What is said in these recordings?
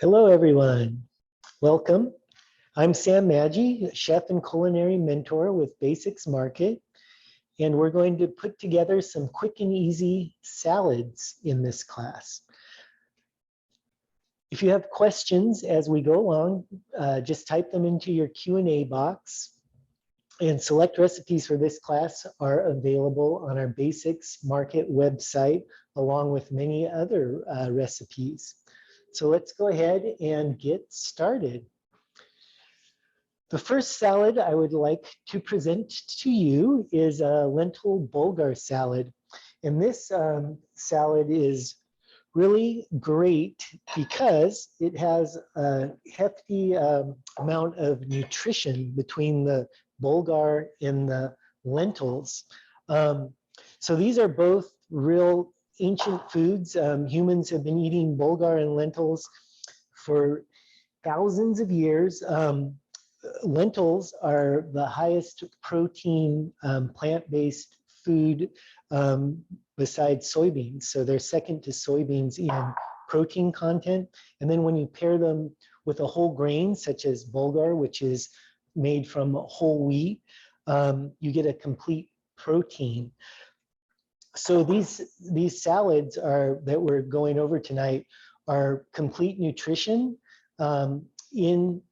Hello, everyone. Welcome. I'm Sam Maggi, chef and culinary mentor with Basics Market, and we're going to put together some quick and easy salads in this class. If you have questions as we go along, just type them into your Q&A box. And select recipes for this class are available on our Basics Market website, along with many other recipes. So let's go ahead and get started. The first salad I would like to present to you is a lentil bulgur salad. And this salad is really great because it has a hefty amount of nutrition between the bulgur and the lentils. So these are both real ancient foods. Humans have been eating bulgur and lentils for thousands of years. Lentils are the highest protein plant-based food besides soybeans. So they're second to soybeans in protein content. And then when you pair them with a whole grain, such as bulgur, which is made from whole wheat, you get a complete protein. So these salads that we're going over tonight are complete nutrition in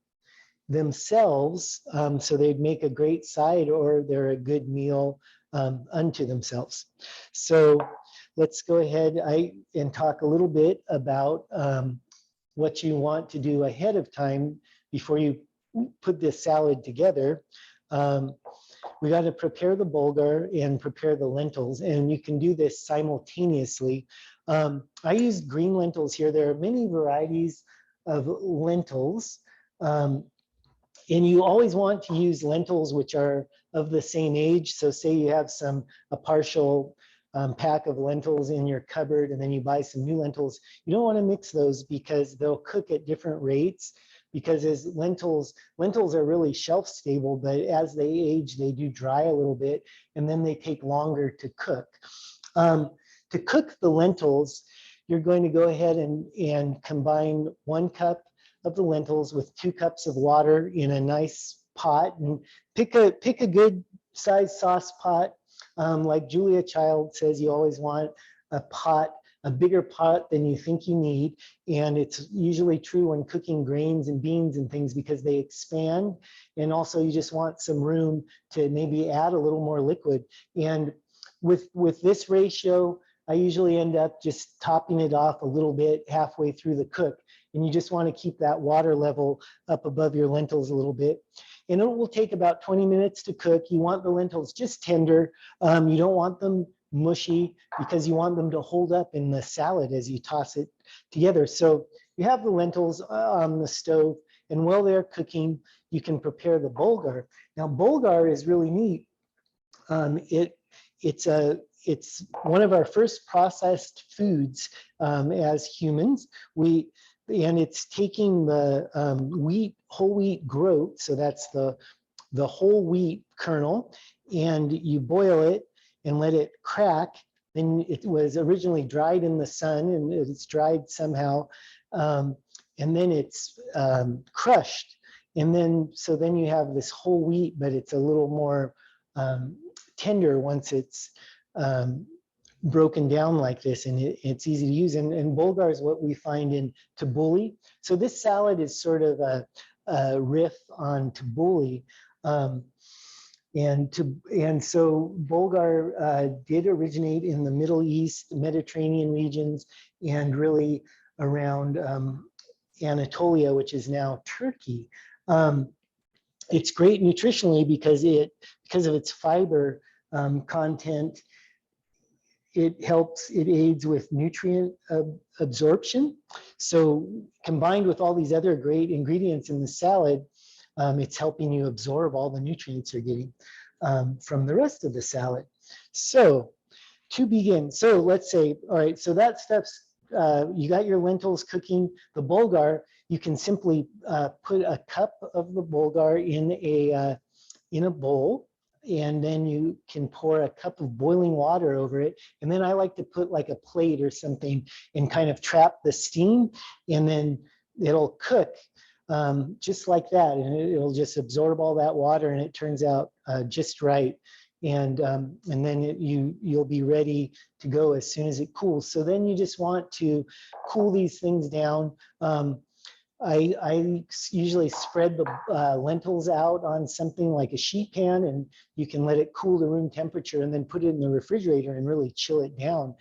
themselves, so they'd make a great side or they're a good meal unto themselves. So let's go ahead and talk a little bit about what you want to do ahead of time before you put this salad together. We got to prepare the bulgur and prepare the lentils, and you can do this simultaneously. I use green lentils here. There are many varieties of lentils. And you always want to use lentils which are of the same age. So say you have a partial pack of lentils in your cupboard and then you buy some new lentils. You don't want to mix those because they'll cook at different rates, because as lentils are really shelf stable, but as they age, they do dry a little bit and then they take longer to cook. To cook the lentils, you're going to go ahead and combine 1 cup of the lentils with 2 cups of water in a nice pot, and pick a good size sauce pot. Like Julia Child says, you always want a bigger pot than you think you need. And it's usually true when cooking grains and beans and things, because they expand. And also you just want some room to maybe add a little more liquid. And with this ratio, I usually end up just topping it off a little bit halfway through the cook. And you just want to keep that water level up above your lentils a little bit. And it will take about 20 minutes to cook. You want the lentils just tender. You don't want them mushy, because you want them to hold up in the salad as you toss it together. So you have the lentils on the stove, and while they're cooking, you can prepare the bulgur. Now, bulgur is really neat. It's one of our first processed foods as humans. And it's taking the whole wheat groat, so that's the whole wheat kernel, and you boil it and let it crack. Then it was originally dried in the sun, and it's dried somehow, and then it's crushed. And then you have this whole wheat, but it's a little more tender once it's broken down like this, and it's easy to use. And bulgur is what we find in tabbouleh. So this salad is sort of a riff on tabbouleh. And so bulgur did originate in the Middle East, Mediterranean regions, and really around Anatolia, which is now Turkey. It's great nutritionally because of its fiber content. It aids with nutrient absorption. So combined with all these other great ingredients in the salad, it's helping you absorb all the nutrients you're getting from the rest of the salad. So to begin, so let's say, all right, so that stuff's, you got your lentils cooking. The bulgur, you can simply put a cup of the bulgur in a bowl, and then you can pour a cup of boiling water over it. And then I like to put like a plate or something and kind of trap the steam, and then it'll cook just like that, and it'll just absorb all that water, and it turns out just right. And then you'll be ready to go as soon as it cools. So then you just want to cool these things down. I usually spread the lentils out on something like a sheet pan, and you can let it cool to room temperature and then put it in the refrigerator and really chill it down.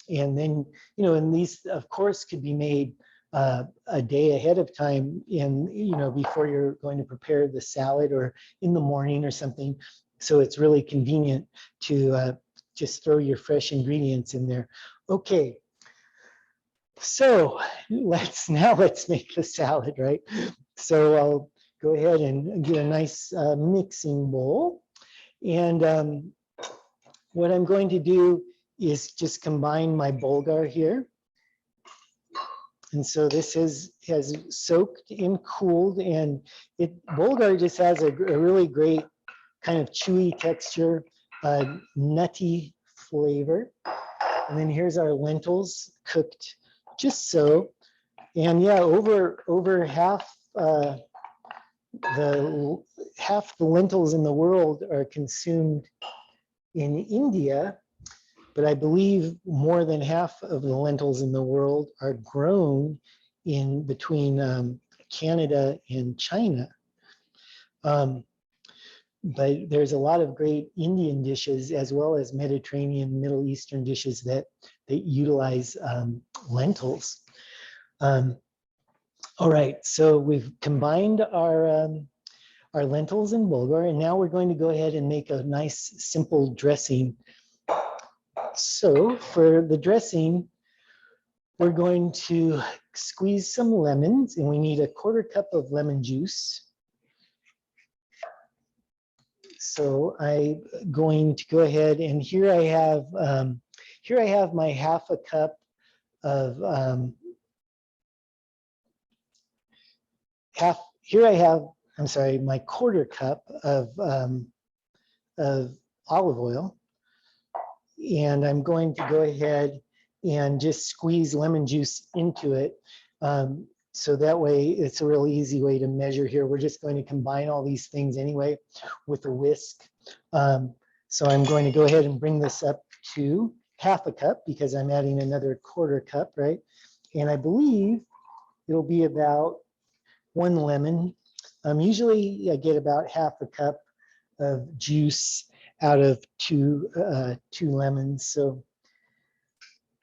And then, and these of course could be made a day ahead of time before you're going to prepare the salad, or in the morning or something. So it's really convenient to just throw your fresh ingredients in there. Okay. So let's make the salad, right? So I'll go ahead and get a nice mixing bowl. And what I'm going to do is just combine my bulgur here. And so this has soaked and cooled, and bulgur just has a really great kind of chewy texture, nutty flavor. And then here's our lentils cooked just so. And yeah, over half the lentils in the world are consumed in India, but I believe more than half of the lentils in the world are grown in between Canada and China. But there's a lot of great Indian dishes as well as Mediterranean, Middle Eastern dishes that utilize lentils. All right, so we've combined our lentils and bulgur, and now we're going to go ahead and make a nice simple dressing. So for the dressing, we're going to squeeze some lemons, and we need a 1/4 cup of lemon juice. So I'm going to go ahead, and here I have my 1/2 cup of my 1/4 cup of olive oil, and I'm going to go ahead and just squeeze lemon juice into it. So that way, it's a really easy way to measure here. We're just going to combine all these things anyway with a whisk. So I'm going to go ahead and bring this up to 1/2 cup because I'm adding another 1/4 cup, right? And I believe it'll be about 1 lemon. Usually I get about 1/2 cup of juice out of two lemons. So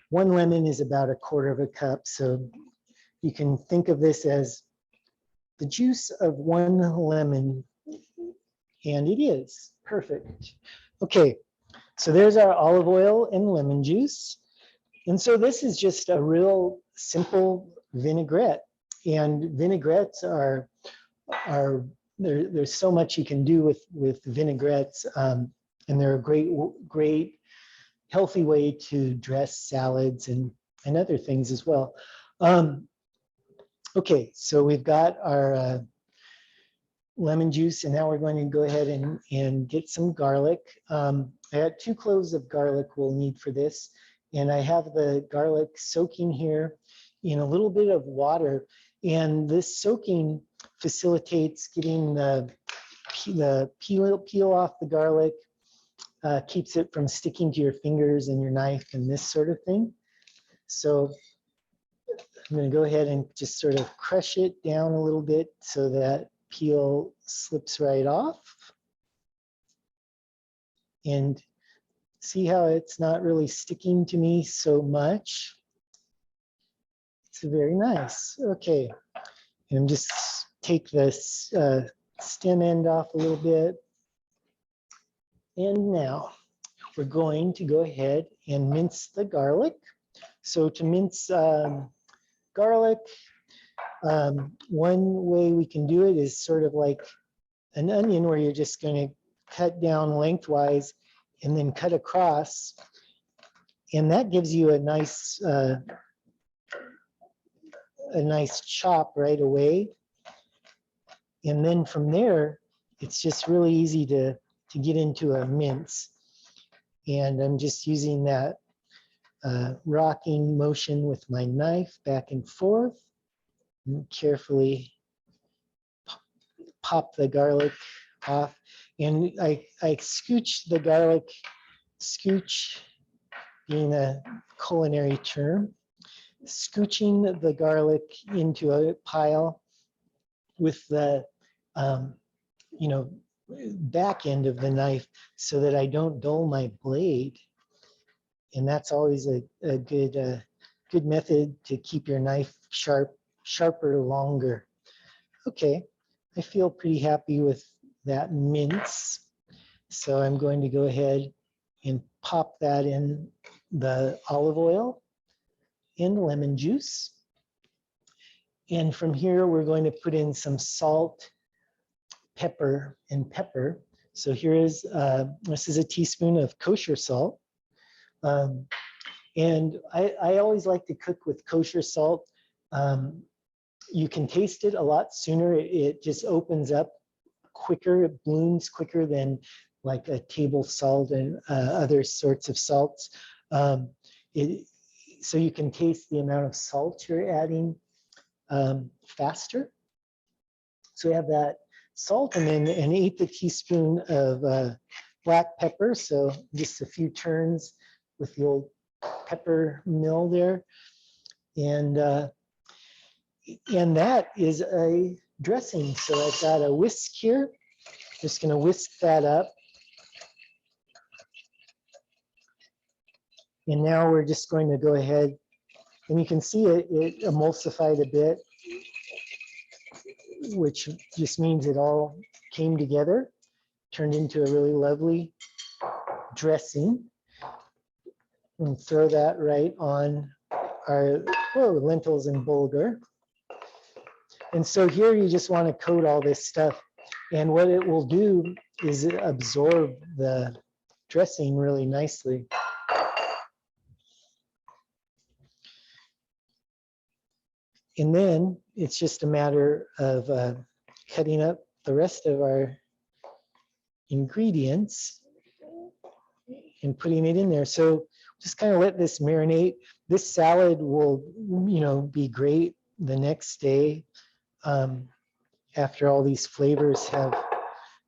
1 lemon is about 1/4 cup. So you can think of this as the juice of 1 lemon, and it is perfect. Okay, so there's our olive oil and lemon juice. And so this is just a real simple vinaigrette. And vinaigrettes there's so much you can do with vinaigrettes, and they're a great healthy way to dress salads and other things as well. Okay, so we've got our lemon juice, and now we're going to go ahead and get some garlic. I had 2 cloves of garlic we'll need for this, and I have the garlic soaking here in a little bit of water, and this soaking facilitates getting the peel off the garlic, keeps it from sticking to your fingers and your knife and this sort of thing. So I'm going to go ahead and just sort of crush it down a little bit so that peel slips right off. And see how it's not really sticking to me so much. It's very nice. Okay, and just take this stem end off a little bit. And now we're going to go ahead and mince the garlic. So to mince garlic, one way we can do it is sort of like an onion, where you're just going to cut down lengthwise and then cut across, and that gives you a nice chop right away. And then from there, it's just really easy to get into a mince. And I'm just using that rocking motion with my knife back and forth. and carefully pop the garlic off. And I scooch the garlic, scooch being a culinary term, scooching the garlic into a pile with the, you know, back end of the knife so that I don't dull my blade. And that's always a good method to keep your knife sharper longer. Okay, I feel pretty happy with that mince. So I'm going to go ahead and pop that in the olive oil and lemon juice. And from here, we're going to put in some salt, pepper, and pepper. So here is, this is a teaspoon of kosher salt. And I always like to cook with kosher salt. You can taste it a lot sooner. It just opens up quicker, it blooms quicker than like a table salt and other sorts of salts. So you can taste the amount of salt you're adding faster. So we have that salt and then an 1/8 teaspoon of black pepper. So just a few turns with the old pepper mill there. And that is a dressing. So I've got a whisk here. Just gonna whisk that up. And now we're just going to go ahead, and you can see it emulsified a bit, which just means it all came together, turned into a really lovely dressing. And throw that right on our lentils and bulgur. And so here you just want to coat all this stuff. And what it will do is absorb the dressing really nicely. And then it's just a matter of cutting up the rest of our ingredients and putting it in there. So just kind of let this marinate. This salad will, you know, be great the next day after all these flavors have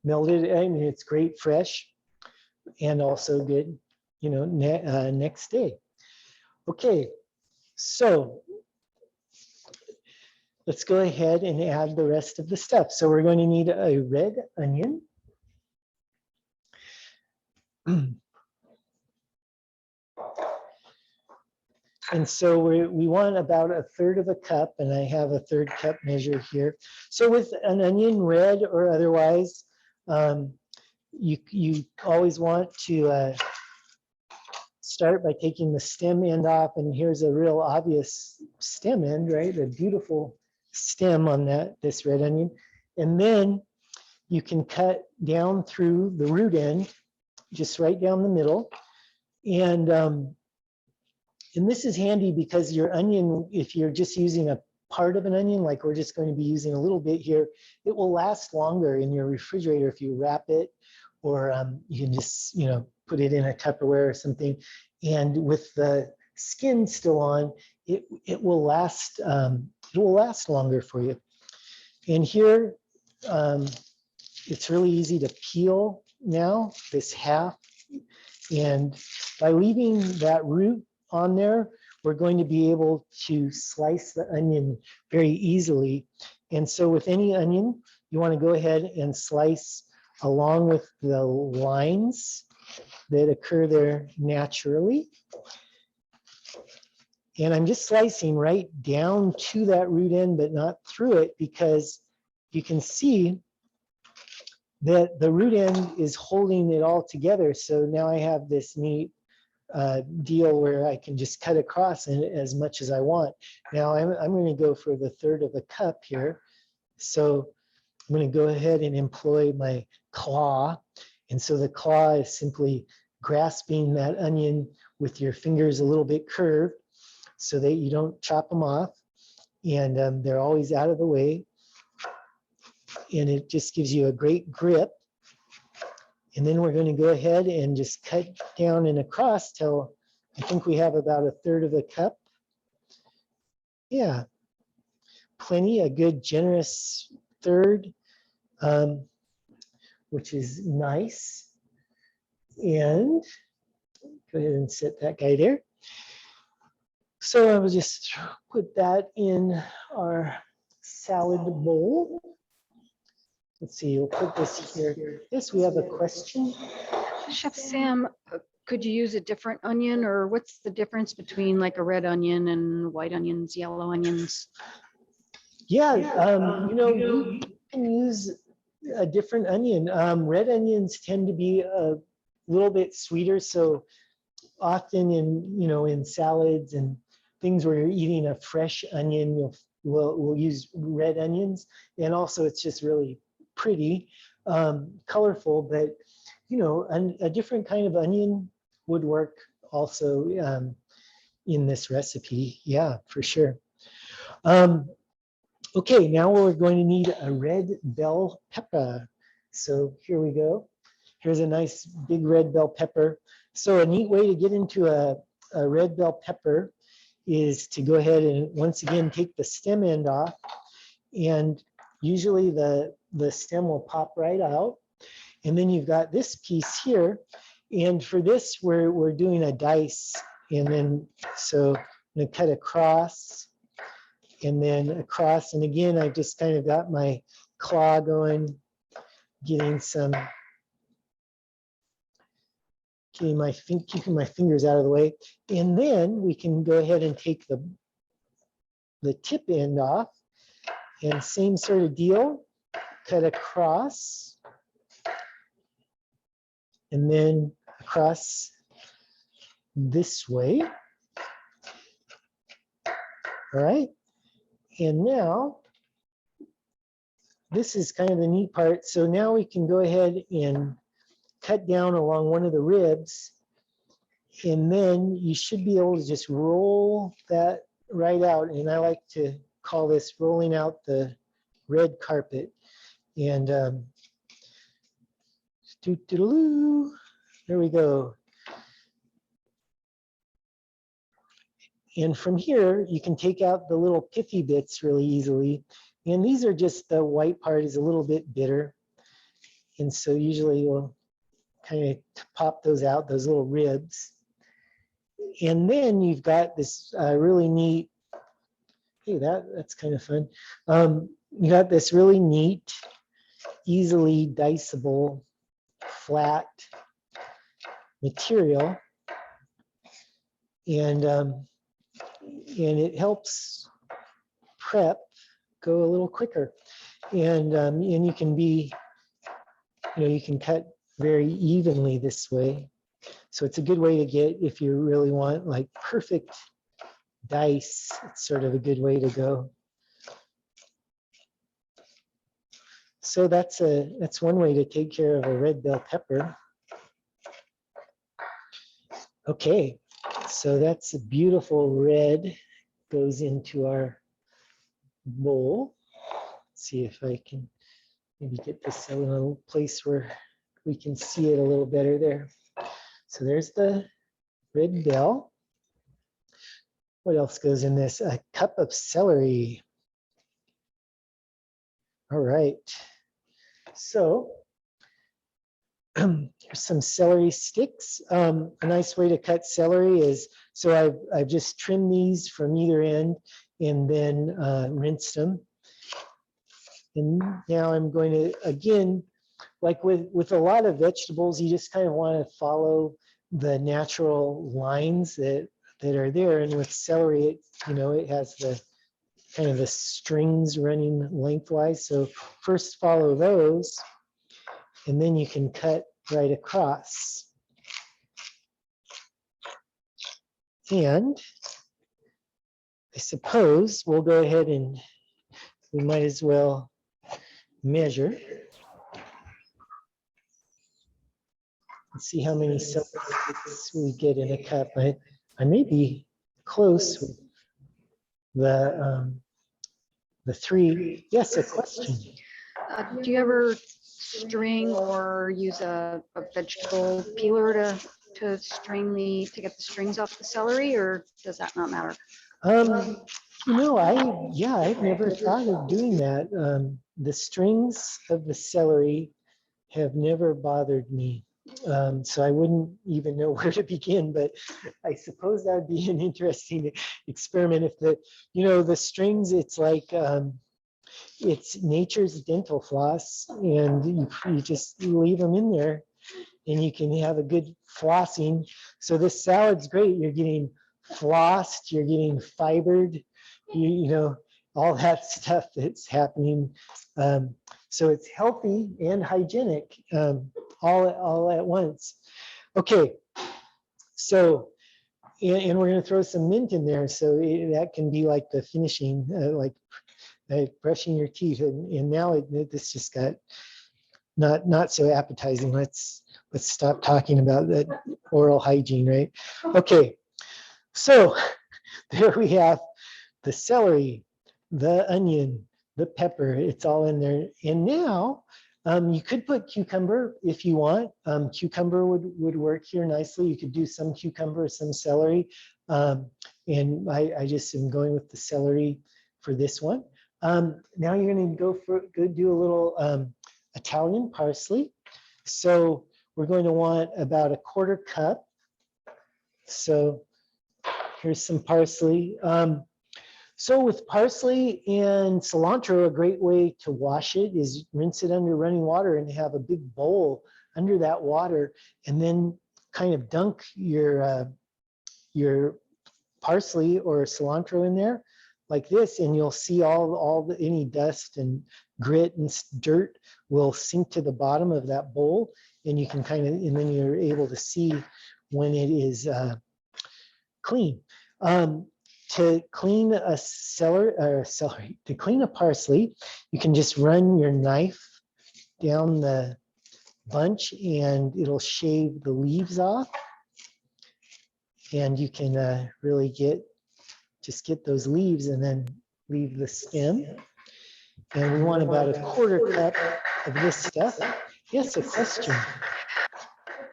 melded. I mean, it's great fresh and also good, you know, next day. Okay, so let's go ahead and add the rest of the stuff. So we're going to need a red onion. And so we want about 1/3 cup, and I have a 1/3 cup measure here. So with an onion, red or otherwise, you always want to start by taking the stem end off, and here's a real obvious stem end, right? A beautiful stem on this red onion. And then you can cut down through the root end, just right down the middle. And this is handy because your onion, if you're just using a part of an onion, like we're just going to be using a little bit here, it will last longer in your refrigerator if you wrap it, or you can just, you know, put it in a Tupperware or something. And with the skin still on, it will last longer for you. And here, it's really easy to peel now, this half. And by leaving that root on there, we're going to be able to slice the onion very easily. And so with any onion, you want to go ahead and slice along with the lines that occur there naturally. And I'm just slicing right down to that root end, but not through it, because you can see that the root end is holding it all together. So now I have this neat deal where I can just cut across as much as I want. Now I'm going to go for the 1/3 cup here. So I'm going to go ahead and employ my claw. And so the claw is simply grasping that onion with your fingers a little bit curved so that you don't chop them off. And they're always out of the way. And it just gives you a great grip. And then we're going to go ahead and just cut down and across till I think we have about 1/3 cup. Yeah, plenty, a good generous third, which is nice. And go ahead and set that guy there. So I will just put that in our salad bowl. Let's see, we'll put this here. Yes, we have a question. Chef Sam, could you use a different onion, or what's the difference between like a red onion and white onions, yellow onions? Yeah, you can use a different onion. Red onions tend to be a little bit sweeter, so often in salads and things where you're eating a fresh onion, we'll use red onions, and also it's just really pretty, colorful. But a different kind of onion would work also in this recipe. Yeah, for sure. Okay, now we're going to need a red bell pepper. So here we go. Here's a nice big red bell pepper. So a neat way to get into a red bell pepper is to go ahead and once again take the stem end off, and usually the stem will pop right out. And then you've got this piece here. And for this, we're doing a dice. And then, so I'm gonna cut across and then across. And again, I've just kind of got my claw going, keeping my fingers out of the way. And then we can go ahead and take the tip end off, and same sort of deal, cut across and then across this way. All right. And now this is kind of the neat part. So now we can go ahead and cut down along one of the ribs, and then you should be able to just roll that right out. And I like to call this rolling out the red carpet. And there we go. And from here, you can take out the little pithy bits really easily. And these are just, the white part is a little bit bitter. And so usually we'll kind of pop those out, those little ribs. And then you've got this really neat, hey, that's kind of fun. You got this really neat, easily diceable, flat material. And it helps prep go a little quicker. And you can you can cut very evenly this way. So it's a good way to get, if you really want like perfect dice, it's sort of a good way to go. So that's one way to take care of a red bell pepper. Okay, so that's a beautiful red, goes into our bowl. Let's see if I can maybe get this in a place where we can see it a little better there. So there's the red bell. What else goes in this? A cup of celery. All right. So here's some celery sticks. A nice way to cut celery is, so I've just trimmed these from either end and then rinsed them. And now I'm going to, again, like with a lot of vegetables, you just kind of want to follow the natural lines that are there. And with celery, it has the kind of the strings running lengthwise. So first follow those, and then you can cut right across. And I suppose we'll go ahead and we might as well measure. Let's see how many celeries we get in a cup. I may be close with the 3. Yes, a question. Do you ever string or use a vegetable peeler to get the strings off the celery, or does that not matter? I've never thought of doing that. The strings of the celery have never bothered me. So I wouldn't even know where to begin, but I suppose that'd be an interesting experiment. If the strings, it's like, it's nature's dental floss, and you just leave them in there and you can have a good flossing. So this salad's great. You're getting flossed, you're getting fibered, all that stuff that's happening. So it's healthy and hygienic, all at once. Okay, so, and we're going to throw some mint in there. So that can be like the finishing, like brushing your teeth. And now this just got not so appetizing. Let's stop talking about the oral hygiene, right? Okay, so there we have the celery, the onion, the pepper. It's all in there. And now you could put cucumber if you want. Cucumber would work here nicely. You could do some cucumber, some celery. And I just am going with the celery for this one. Now you're going to go do a little Italian parsley. So we're going to want about a 1/4 cup. So here's some parsley. So with parsley and cilantro, a great way to wash it is rinse it under running water and have a big bowl under that water, and then kind of dunk your parsley or cilantro in there like this, and you'll see any dust and grit and dirt will sink to the bottom of that bowl, and you can and then you're able to see when it is clean. To clean a to clean a parsley, you can just run your knife down the bunch and it'll shave the leaves off. And you can really just get those leaves and then leave the stem. And we want about a 1/4 cup of this stuff. Yes, a question.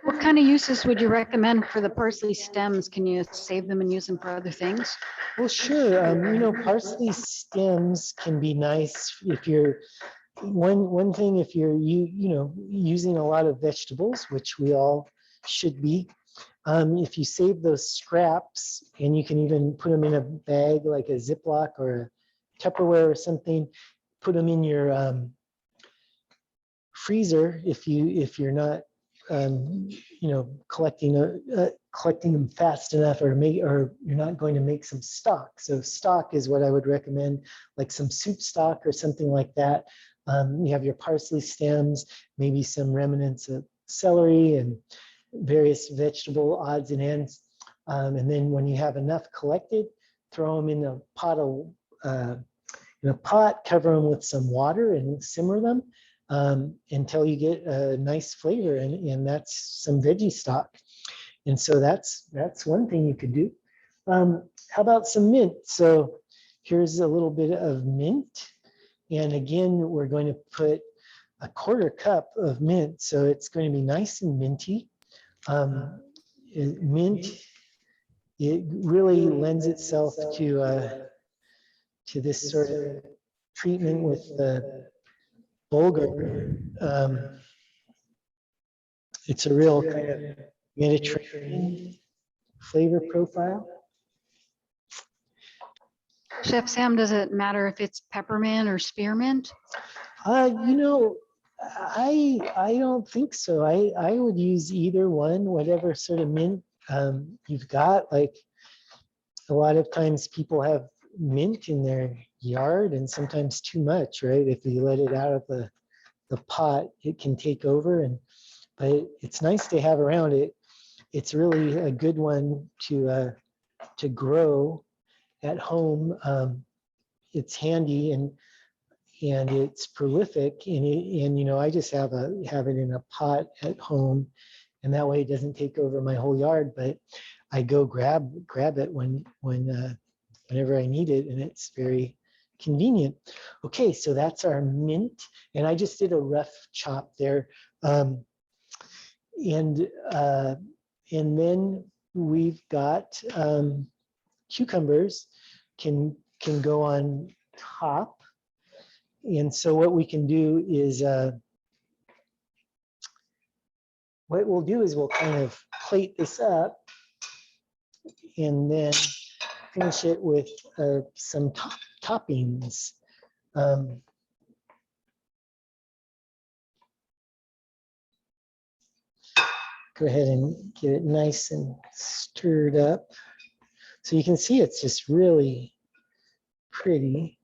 What kind of uses would you recommend for the parsley stems? Can you save them and use them for other things? Well, sure. Parsley stems can be nice if you're one thing, if you're using a lot of vegetables, which we all should be. If you save those scraps, and you can even put them in a bag like a Ziploc or a Tupperware or something, put them in your freezer if you're not collecting them fast enough, or you're not going to make some stock. So stock is what I would recommend, like some soup stock or something like that. You have your parsley stems, maybe some remnants of celery and various vegetable odds and ends. And then when you have enough collected, throw them in a pot, cover them with some water and simmer them until you get a nice flavor, and that's some veggie stock. And so that's one thing you could do. How about some mint? So here's a little bit of mint. And again, we're going to put a 1/4 cup of mint. So it's going to be nice and minty. Mint, it really lends itself to this sort of treatment with the Bulgur. It's a real kind of Mediterranean flavor profile. Chef Sam, does it matter if it's peppermint or spearmint? I don't think so. I would use either one, whatever sort of mint you've got. Like a lot of times people have mint in their yard, and sometimes too much, right? If you let it out of the pot, it can take over. But it's nice to have around. It's really a good one to grow at home. It's handy and it's prolific, and I just have it in a pot at home, and that way it doesn't take over my whole yard. But I go grab it whenever I need it, and it's very convenient. Okay, so that's our mint, and I just did a rough chop there, and then we've got cucumbers. Can can go on top. And so what we can do is, what we'll do is we'll kind of plate this up and then finish it with some toppings. Go ahead and get it nice and stirred up. So you can see it's just really pretty.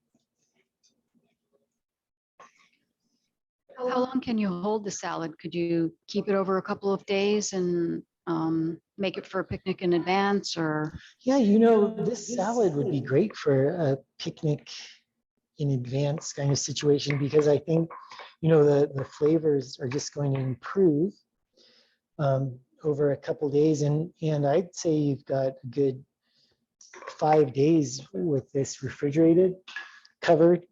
How long can you hold the salad? Could you keep it over a couple of days and make it for a picnic in advance, or? Yeah, this salad would be great for a picnic in advance kind of situation, because I think, the flavors are just going to improve over a couple days. And I'd say you've got a good 5 days with this refrigerated, covered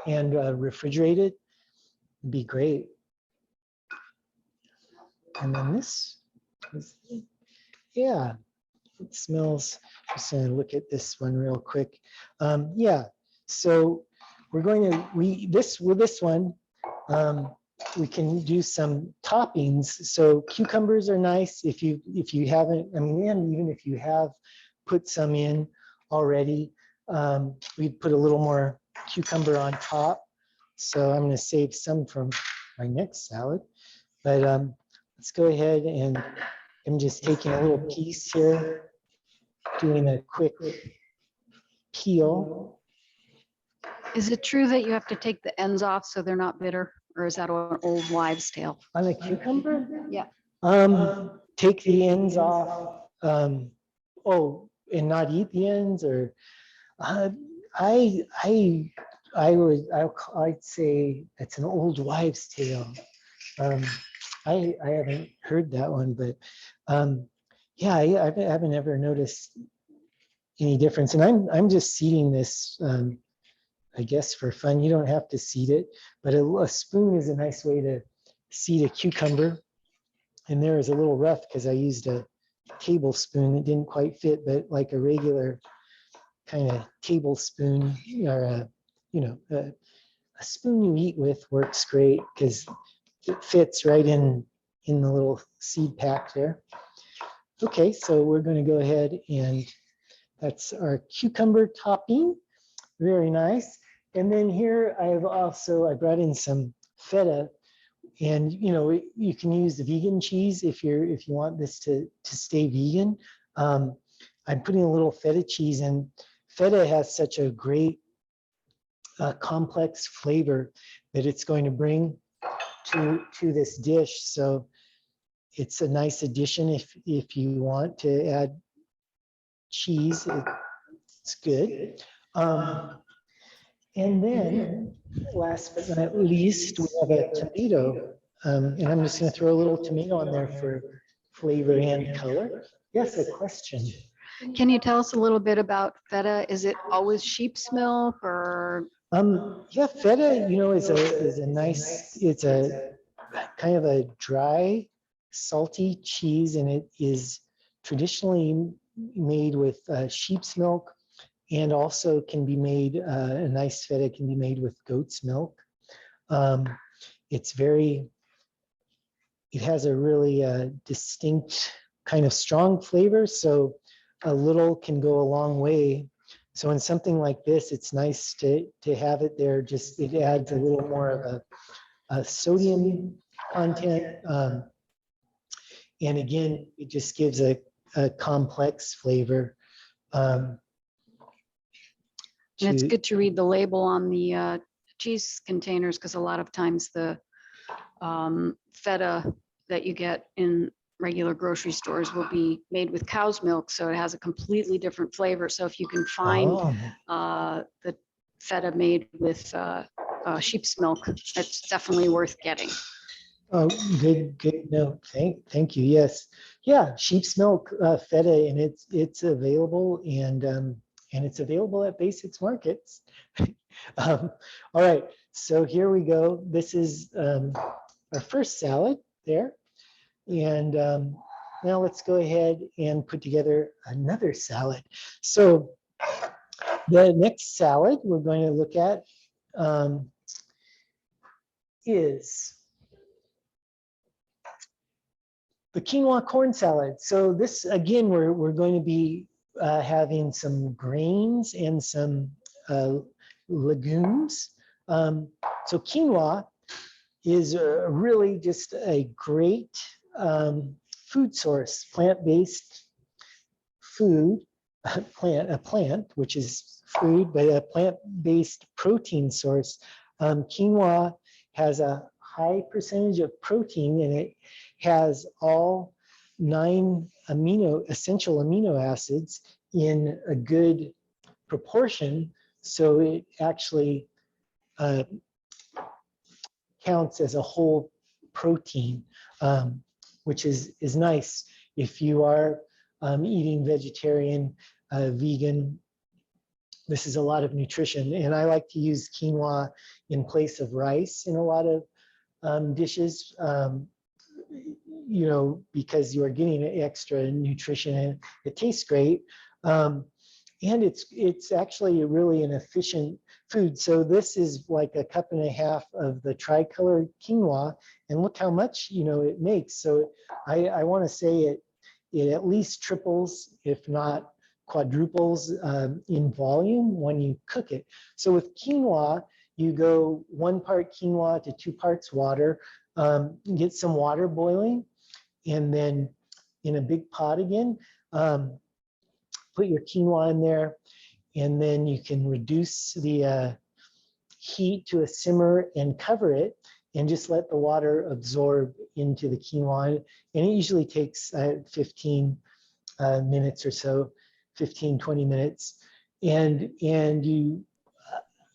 and refrigerated. It'd be great. And then this, yeah, it smells. Just gonna look at this one real quick. Yeah, so we're going to, with this one, we can do some toppings. So cucumbers are nice if you haven't, and even if you have put some in already, we'd put a little more cucumber on top. So I'm going to save some from my next salad, but let's go ahead, and I'm just taking a little piece here, doing a quick peel. Is it true that you have to take the ends off so they're not bitter, or is that an old wives' tale? On a cucumber? Yeah. Take the ends off. Oh, and not eat the ends, or I'd say it's an old wives' tale. I haven't heard that one, but yeah, I haven't ever noticed any difference. And I'm just seeding this, I guess, for fun. You don't have to seed it, but a spoon is a nice way to seed a cucumber. And there is a little rough because I used a tablespoon. It didn't quite fit, but like a regular kind of tablespoon, or a spoon you eat with works great because it fits right in the little seed pack there. Okay, so we're going to go ahead, and that's our cucumber topping. Very nice. And then here I brought in some feta, and you can use the vegan cheese if you want this to stay vegan. I'm putting a little feta cheese in. Feta has such a great complex flavor that it's going to bring to this dish. So it's a nice addition if you want to add cheese. It's good. And then last but not least, we have a tomato. And I'm just going to throw a little tomato on there for flavor and color. Yes, a question. Can you tell us a little bit about feta? Is it always sheep's milk, or? Yeah, feta, is a nice, it's a kind of a dry, salty cheese, and it is traditionally made with sheep's milk, and also can be made, a nice feta can be made with goat's milk. It has a really distinct kind of strong flavor, so a little can go a long way. So in something like this, it's nice to have it there. Just it adds a little more of a sodium content, and again, it just gives a complex flavor. And it's good to read the label on the cheese containers, because a lot of times the feta that you get in regular grocery stores will be made with cow's milk, so it has a completely different flavor. So if you can find the feta made with sheep's milk, it's definitely worth getting. Oh, good note. Thank you. Yes, yeah, sheep's milk feta, and it's available, and it's available at Basics Markets. All right, so here we go. This is our first salad there, and now let's go ahead and put together another salad. So The next salad we're going to look at is the quinoa corn salad. So this, again, we're going to be having some grains and some legumes. So quinoa is really just a great food source, plant-based food, a plant, which is food, but a plant-based protein source. Quinoa has a high percentage of protein, and it has all 9 essential amino acids in a good proportion. So it actually counts as a whole protein, which is nice if you are eating vegetarian, vegan. This is a lot of nutrition, and I like to use quinoa in place of rice in a lot of dishes, you know, because you are getting extra nutrition and it tastes great. And it's actually really an efficient food. So this is like a cup and a half of the tricolor quinoa, and look how much, you know, it makes. So I want to say it at least triples, if not quadruples, in volume when you cook it. So with quinoa, you go 1 part quinoa to 2 parts water, get some water boiling, and then in a big pot again, put your quinoa in there, and then you can reduce the heat to a simmer and cover it, and just let the water absorb into the quinoa. And it usually takes 15 minutes or so, 15, 20 minutes. And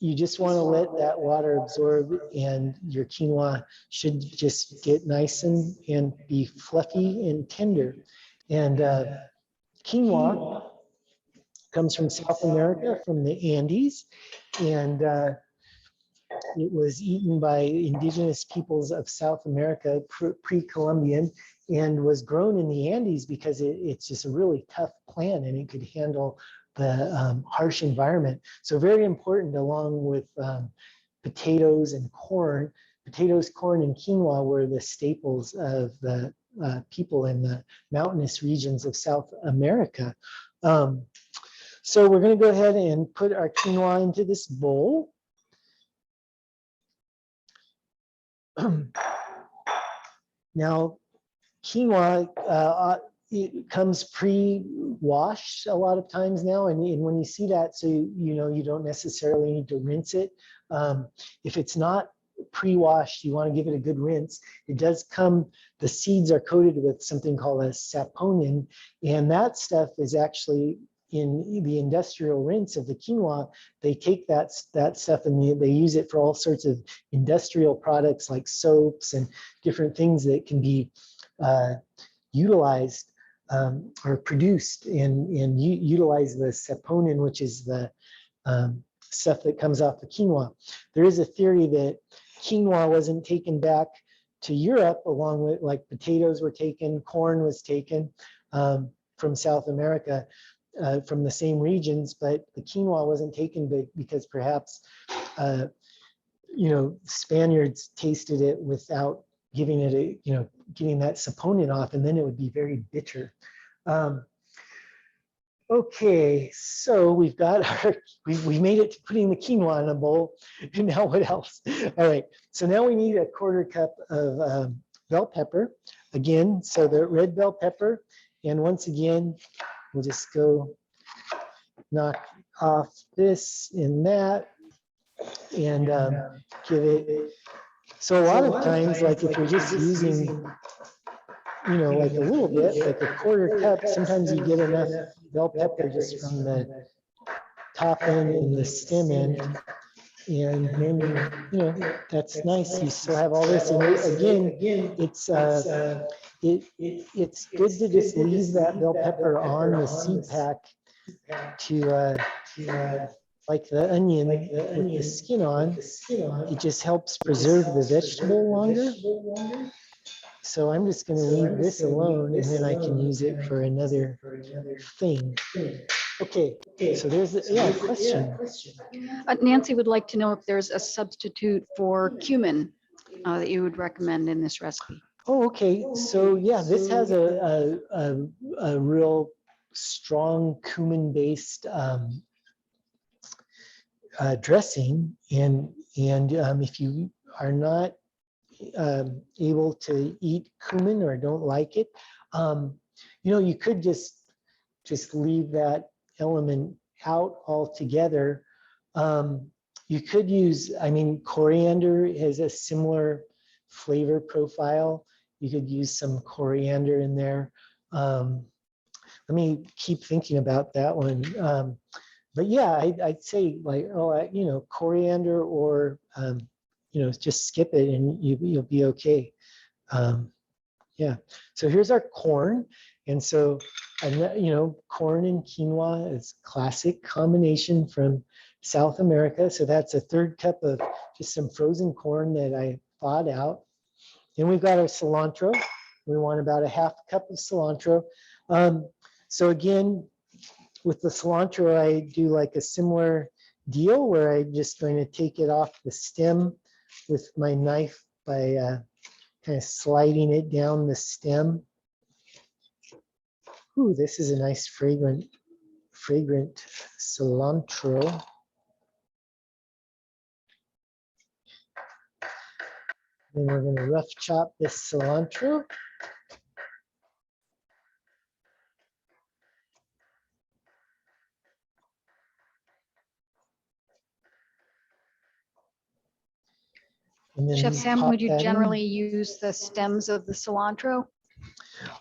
you just want to let that water absorb, and your quinoa should just get nice and be fluffy and tender. And quinoa comes from South America, from the Andes, and it was eaten by indigenous peoples of South America, pre-Columbian, and was grown in the Andes because it's just a really tough plant, and it could handle the harsh environment. So very important, along with potatoes and corn. Potatoes, corn, and quinoa were the staples of the people in the mountainous regions of South America. So we're going to go ahead and put our quinoa into this bowl. Now, quinoa, it comes pre-washed a lot of times now, and when you see that, so you know you don't necessarily need to rinse it. If it's not pre-washed, you want to give it a good rinse. It does come, the seeds are coated with something called a saponin, and that stuff is actually in the industrial rinse of the quinoa. They take that stuff and they use it for all sorts of industrial products like soaps and different things that can be utilized or produced and utilize the saponin, which is the stuff that comes off the quinoa. There is a theory that quinoa wasn't taken back to Europe along with, like, potatoes were taken, corn was taken from South America, from the same regions, but the quinoa wasn't taken because perhaps, you know, Spaniards tasted it without giving it a, you know, getting that saponin off, and then it would be very bitter. Okay, so we've got our, we made it to putting the quinoa in a bowl, and now what else? All right, so now we need a 1/4 cup of bell pepper. Again, so the red bell pepper, and once again, we'll just go knock off this and that, and give it. So a lot of times, like if you're just using, you know, like a little bit, like a 1/4 cup, sometimes you get enough bell pepper just from the top end and the stem end. And then, you know, that's nice. You still have all this. And again, it's good to just leave that bell pepper on the seed pack to, like the onion with the skin on. It just helps preserve the vegetable longer. So I'm just going to leave this alone, and then I can use it for another thing. Okay, so there's a question. Nancy would like to know if there's a substitute for cumin that you would recommend in this recipe. Oh, okay. So yeah, this has a real strong cumin-based dressing, and if you are not able to eat cumin or don't like it, you could just leave that element out altogether. You could use, I mean, coriander has a similar flavor profile. You could use some coriander in there. Let me keep thinking about that one. But yeah, I'd say like, coriander or, just skip it and you'll be okay. Yeah, so here's our corn. And so, corn and quinoa is classic combination from South America. So that's a third cup of just some frozen corn that I thawed out. Then we've got our cilantro. We want about a half cup of cilantro. So again, with the cilantro, I do like a similar deal where I'm just going to take it off the stem with my knife by kind of sliding it down the stem. Ooh, this is a nice fragrant cilantro. Then we're going to rough chop this cilantro. And then Chef Sam, pop would you that in. generally use the stems of the cilantro?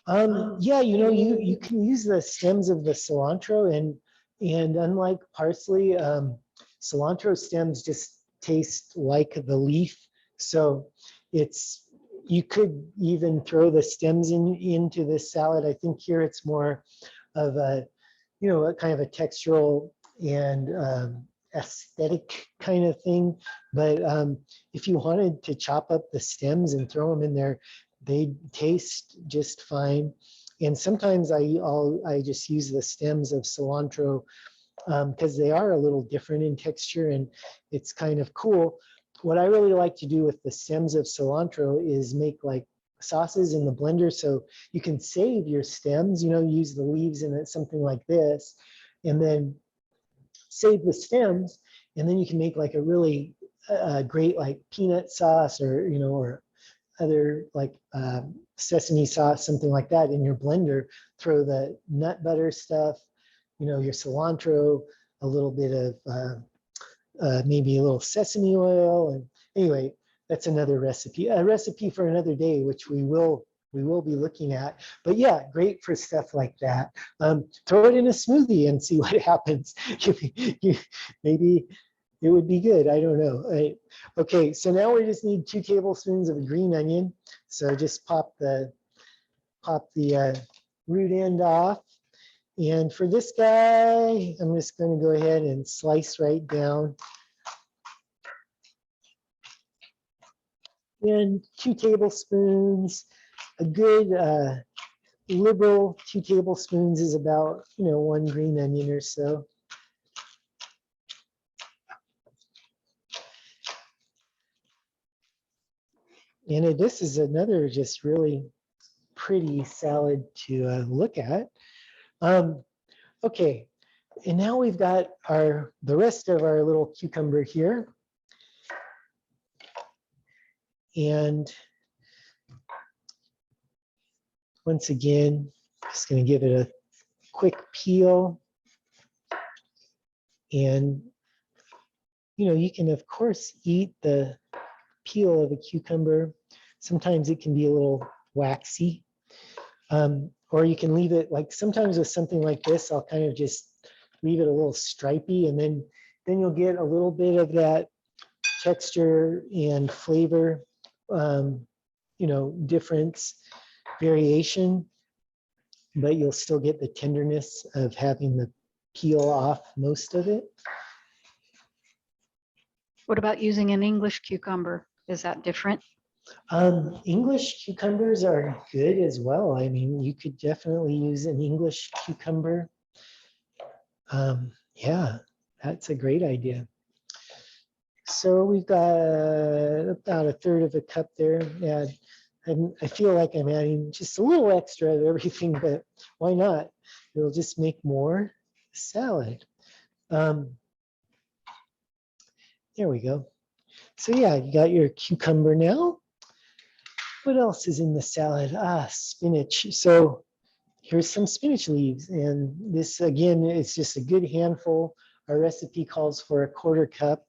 Yeah, you can use the stems of the cilantro, and unlike parsley, cilantro stems just taste like the leaf. So you could even throw the stems into this salad. I think here it's more of a kind of a textural and aesthetic kind of thing. But if you wanted to chop up the stems and throw them in there, they taste just fine. And sometimes I just use the stems of cilantro because they are a little different in texture and it's kind of cool. What I really like to do with the stems of cilantro is make like sauces in the blender, so you can save your stems, use the leaves in it, something like this, and then save the stems, and then you can make like a really great like peanut sauce or other like sesame sauce, something like that in your blender. Throw the nut butter stuff, your cilantro, a little bit of maybe a little sesame oil, and anyway, that's another recipe, a recipe for another day, which we will be looking at. But yeah, great for stuff like that. Throw it in a smoothie and see what happens. Maybe it would be good. I don't know. Right. Okay, so now we just need 2 tablespoons of green onion. So just pop the root end off. And for this guy, I'm just going to go ahead and slice right down. And 2 tablespoons, a good liberal 2 tablespoons is about 1 green onion or so. And this is another just really pretty salad to look at. Okay, and now we've got the rest of our little cucumber here. And once again, just going to give it a quick peel. And you can of course eat the peel of a cucumber. Sometimes it can be a little waxy. Or you can leave it, like sometimes with something like this, I'll kind of just leave it a little stripy, and then you'll get a little bit of that texture and flavor, difference, variation, but you'll still get the tenderness of having the peel off most of it. What about using an English cucumber? Is that different? English cucumbers are good as well. I mean, you could definitely use an English cucumber. Yeah, that's a great idea. So we've got about a third of a cup there. Yeah, I feel like I'm adding just a little extra of everything, but why not? It'll just make more salad. There we go. So yeah, you got your cucumber now. What else is in the salad? Spinach. So here's some spinach leaves. And this, again, is just a good handful. Our recipe calls for a quarter cup.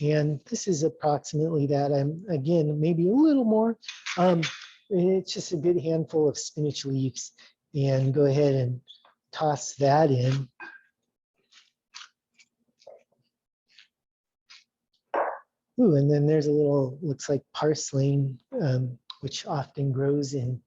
And this is approximately that. I'm, again, maybe a little more. It's just a good handful of spinach leaves. And go ahead and toss that in. Ooh, and then there's a little, looks like parsley, which often grows in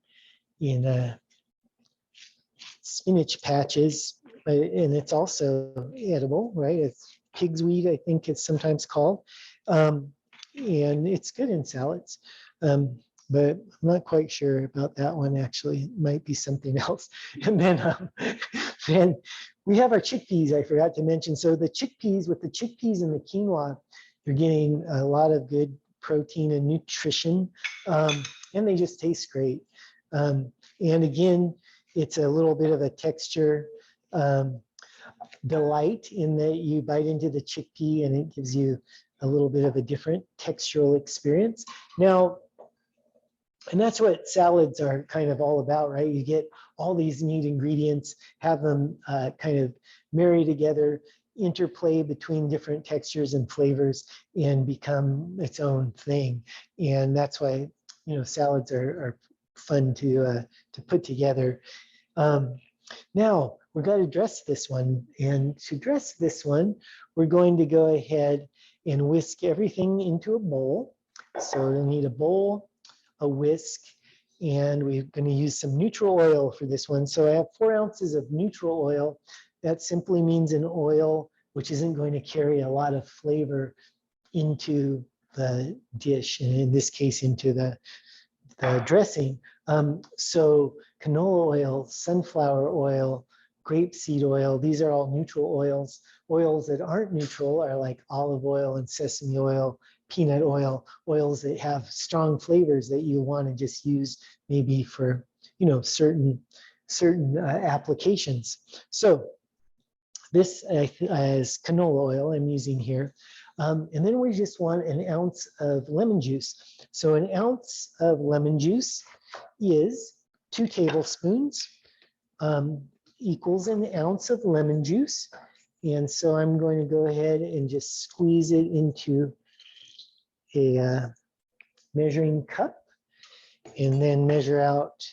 spinach patches, and it's also edible, right? It's pig's weed, I think it's sometimes called, and it's good in salads. But I'm not quite sure about that one. Actually, it might be something else. And then we have our chickpeas. I forgot to mention. So the chickpeas, with the chickpeas and the quinoa, you're getting a lot of good protein and nutrition, and they just taste great. And again, it's a little bit of a texture delight in that you bite into the chickpea and it gives you a little bit of a different textural experience. Now, and that's what salads are kind of all about, right? You get all these neat ingredients, have them kind of marry together, interplay between different textures and flavors, and become its own thing. And that's why, you know, salads are fun to put together. Now we're going to dress this one, and to dress this one, we're going to go ahead and whisk everything into a bowl. So we'll need a bowl, a whisk, and we're going to use some neutral oil for this one. So I have 4 ounces of neutral oil. That simply means an oil which isn't going to carry a lot of flavor into the dish, and in this case, into the dressing. So canola oil, sunflower oil, grapeseed oil, these are all neutral oils. Oils that aren't neutral are like olive oil and sesame oil, peanut oil, oils that have strong flavors that you want to just use maybe for, you know, certain applications. So this is canola oil I'm using here. And then we just want an ounce of lemon juice. So an ounce of lemon juice is 2 tablespoons, equals an ounce of lemon juice. And so I'm going to go ahead and just squeeze it into a measuring cup and then measure out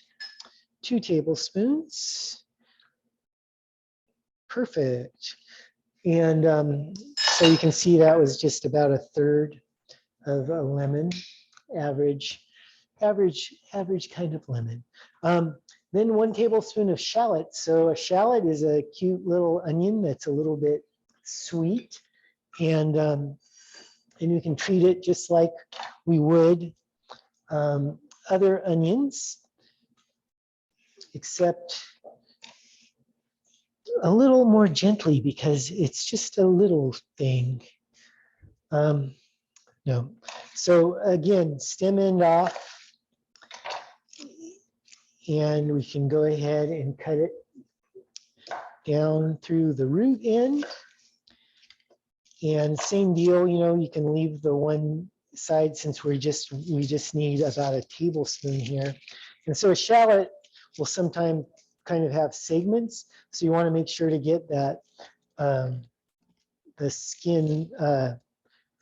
2 tablespoons. Perfect. And so you can see that was just about a third of a lemon, average kind of lemon. Then 1 tablespoon of shallot. So a shallot is a cute little onion that's a little bit sweet, and you can treat it just like we would other onions, except a little more gently because it's just a little thing. No. So again, stem end off, and we can go ahead and cut it down through the root end. And same deal, you know, you can leave the one side since we just need about a tablespoon here. And so a shallot will sometimes kind of have segments, so you want to make sure to get that the skin or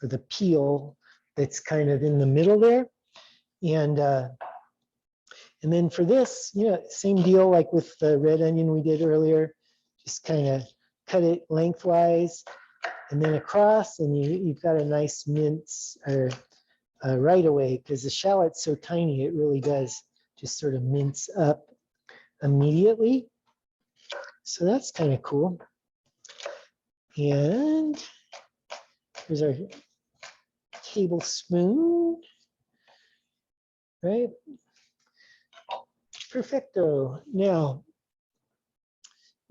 the peel that's kind of in the middle there. And then for this, you know, same deal like with the red onion we did earlier, just kind of cut it lengthwise and then across, and you've got a nice mince or right away, because the shallot's so tiny, it really does just sort of mince up immediately. So that's kind of cool. And here's our tablespoon, right? Perfecto. Now,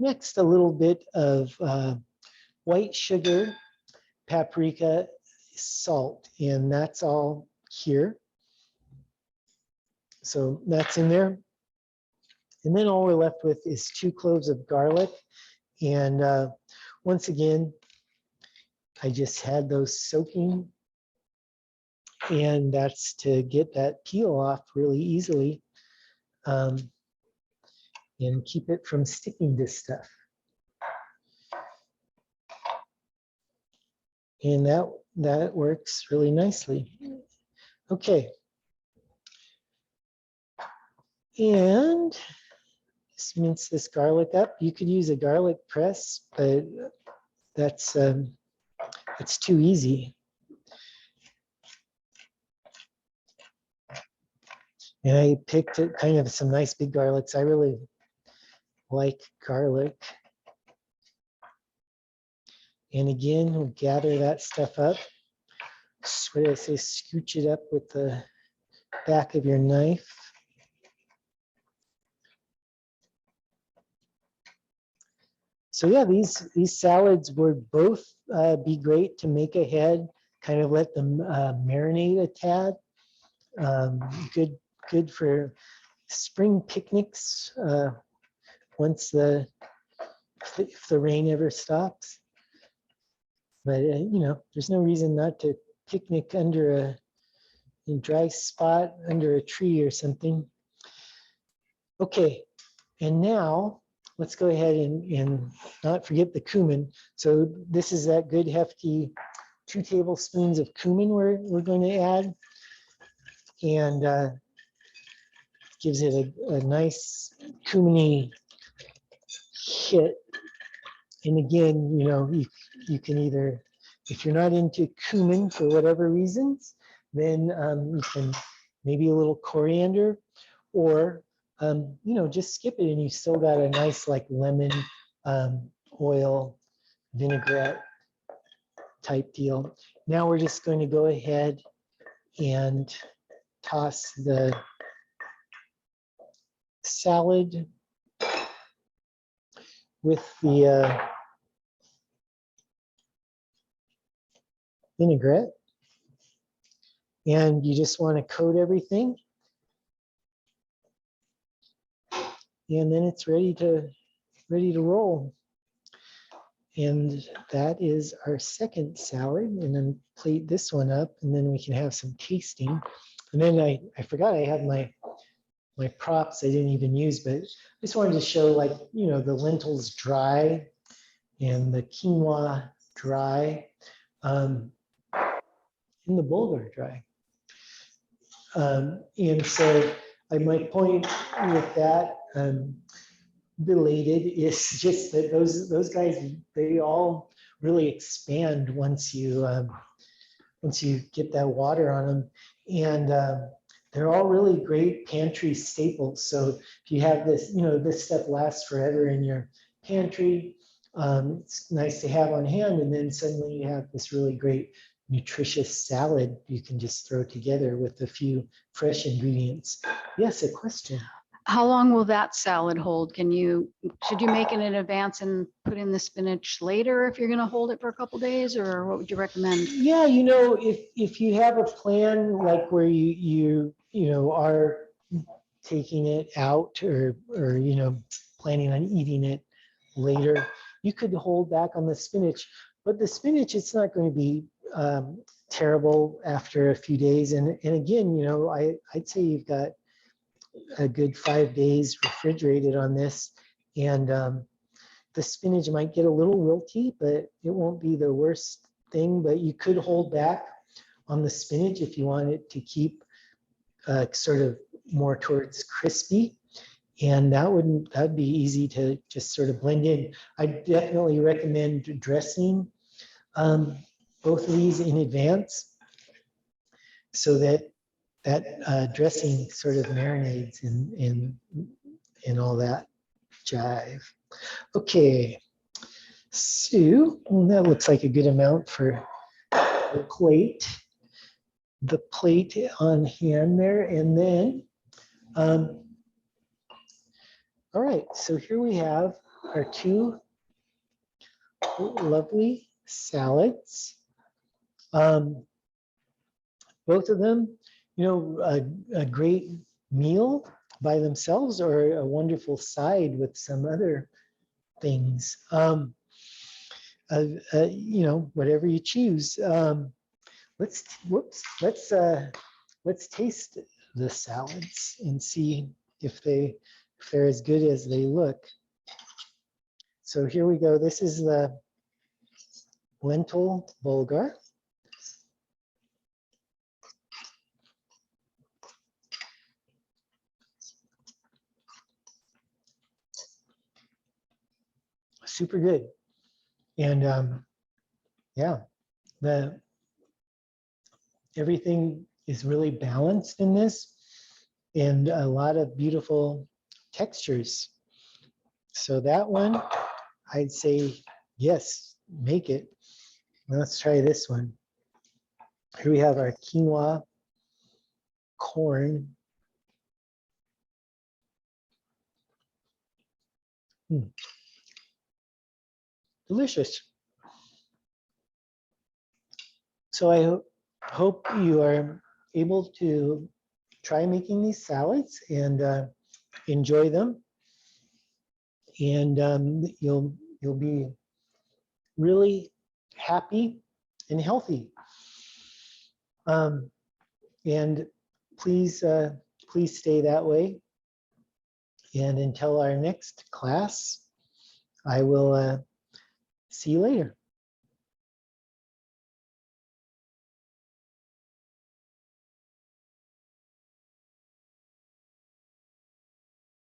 Next, a little bit of white sugar, paprika, salt, and that's all here. So that's in there. And then all we're left with is 2 cloves of garlic. And once again, I just had those soaking, and that's to get that peel off really easily and keep it from sticking to stuff. And that works really nicely. Okay. And just mince this garlic up. You could use a garlic press, but that's too easy. And I picked kind of some nice big garlics. I really like garlic. And again, we'll gather that stuff up. What did I say? Scooch it up with the back of your knife. So yeah, these salads would both be great to make ahead, kind of let them marinate a tad. Good for spring picnics once if the rain ever stops. But you know, there's no reason not to picnic under a dry spot under a tree or something. Okay, and now let's go ahead and not forget the cumin. So this is that good hefty 2 tablespoons of cumin we're going to add, and gives it a nice cuminy hit. And again, you know, you can either, if you're not into cumin for whatever reasons, then you can maybe a little coriander, or you know, just skip it and you still got a nice like lemon oil vinaigrette type deal. Now we're just going to go ahead and toss the salad with the vinaigrette, and you just want to coat everything, and then it's ready to roll. And that is our second salad. And then plate this one up, and then we can have some tasting. And then I forgot I had my props I didn't even use, but I just wanted to show, like, you know, the lentils dry and the quinoa dry, and the bulgur dry. And so my point with that, belated, is just that those guys, they all really expand once you get that water on them, and they're all really great pantry staples. So if you have this, you know, this stuff lasts forever in your pantry. It's nice to have on hand, and then suddenly you have this really great nutritious salad you can just throw together with a few fresh ingredients. Yes, a question. How long will that salad hold? Should you make it in advance and put in the spinach later if you're going to hold it for a couple days, or what would you recommend? Yeah, you know, if you have a plan like where you know are taking it out, or you know, planning on eating it later, you could hold back on the spinach. But the spinach, it's not going to be terrible after a few days. And again, you know, I'd say you've got a good 5 days refrigerated on this, and the spinach might get a little wilty, but it won't be the worst thing. But you could hold back on the spinach if you want it to keep sort of more towards crispy, and that'd be easy to just sort of blend in. I definitely recommend dressing both of these in advance, so that dressing sort of marinades in all that jive. Okay, so that looks like a good amount for the plate. The plate on hand there, and then all right, so here we have our two lovely salads. Both of them, you know, a great meal by themselves or a wonderful side with some other things. You know, whatever you choose. Let's taste the salads and see if they're as good as they look. So here we go. This is the lentil bulgur. Super good. And yeah, everything is really balanced in this and a lot of beautiful textures. So that one, I'd say, yes, make it. Let's try this one. Here we have our quinoa corn. Delicious. So I hope you are able to try making these salads and enjoy them. And you'll be really happy and healthy. And please stay that way. And until our next class, I will see you later.